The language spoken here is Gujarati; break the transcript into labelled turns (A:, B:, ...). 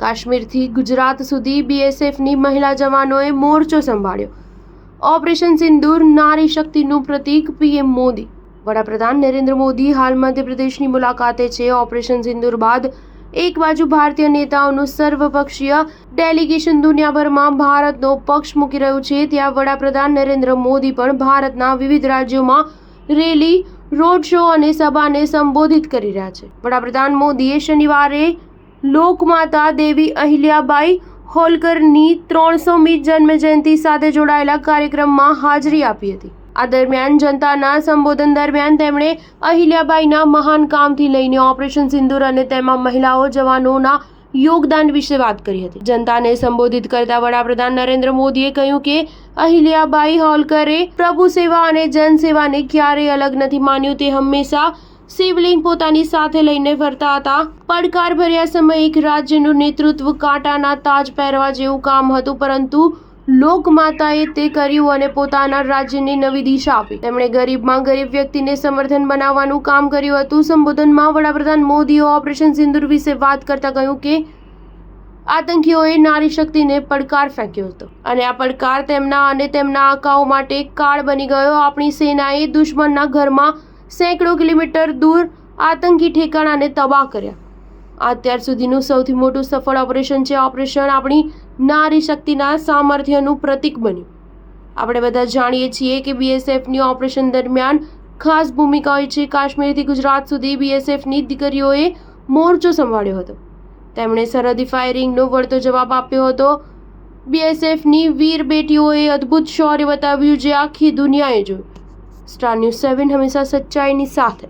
A: કાશ્મીરથી ગુજરાત સુધી બીએસએફની મહિલા જવાનોએ મોરચો સંભાળ્યો. ઓપરેશન સિંદૂર નારી શક્તિનું પ્રતીક. પીએમ મોદી. વડાપ્રધાન નરેન્દ્ર મોદી હાલ મધ્યપ્રદેશની મુલાકાતે છે. ઓપરેશન સિંદૂર બાદ એક બાજુ ભારતીય નેતાઓનું સર્વપક્ષીય ડેલિગેશન દુનિયાભરમાં ભારતનો પક્ષ મૂકી રહ્યું છે, ત્યાં વડાપ્રધાન નરેન્દ્ર મોદી પણ ભારતના વિવિધ રાજ્યોમાં રેલી, રોડ શો અને સભાને સંબોધિત કરી રહ્યા છે. વડાપ્રધાન મોદીએ શનિવારે લોકમાતા દેવી અહિલ્યાબાઈ હોલકરની 300મી જન્મજયંતિ સાથે જોડાયેલા કાર્યક્રમમાં હાજરી આપી હતી. આ દરમિયાન જનતાના સંબોધન દરમિયાન તેમણે અહિલ્યાબાઈના મહાન કામથી લઈને ઓપરેશન સિંદૂર અને તેમાં મહિલાઓ જવાનોના યોગદાન વિશે વાત કરી હતી. જનતાને સંબોધિત કરતા વડાપ્રધાન નરેન્દ્ર મોદીએ કહ્યું કે અહિલ્યાબાઈ હોલકરે પ્રભુ સેવા અને જનસેવાને ક્યારેય અલગ નથી માન્યું. તે હંમેશા શિવલિંગ પોતાની સાથે લઈને ફરતા હતા. પડકારભર્યા સમયે એક રાજ્યનું નેતૃત્વ કાંટાના તાજ પહેરવા જેવું કામ હતું, પરંતુ લોકમાતાએ તે કર્યું અને પોતાના રાજ્યને નવી દિશા આપી. તેમણે ગરીબમાં ગરીબ વ્યક્તિને સમર્થન બનાવવાનું કામ કર્યું હતું. સંબોધનમાં વડાપ્રધાન મોદીએ ઓપરેશન સિંદૂર વિશે વાત કરતા કહ્યું કે આતંકીઓએ નારી શક્તિને પડકાર ફેંક્યો હતો અને આ પડકાર તેમના અને તેમના આકાઓ માટે કાળ બની ગયો. આપણી સેનાએ દુશ્મનના ઘરમાં સેંકડો કિલોમીટર દૂર આતંકી ઠેકાણાને તબાહ કર્યા. આ અત્યાર સુધીનું સૌથી મોટું સફળ ઓપરેશન છે. ઓપરેશન આપણી નારી શક્તિના સામર્થ્યનું પ્રતીક બન્યું. આપણે બધા જાણીએ છીએ કે બીએસએફની ઓપરેશન દરમિયાન ખાસ ભૂમિકા હોય છે. કાશ્મીરથી ગુજરાત સુધી બીએસએફની દીકરીઓએ મોરચો સંભાળ્યો હતો. તેમણે સરહદી ફાયરિંગનો વળતો જવાબ આપ્યો હતો. બીએસએફની વીર બેટીઓએ અદ્ભુત શૌર્ય બતાવ્યું જે આખી દુનિયાએ જોયું. સ્ટાર ન્યૂઝ 7 હંમેશા સચ્ચાઈની સાથે.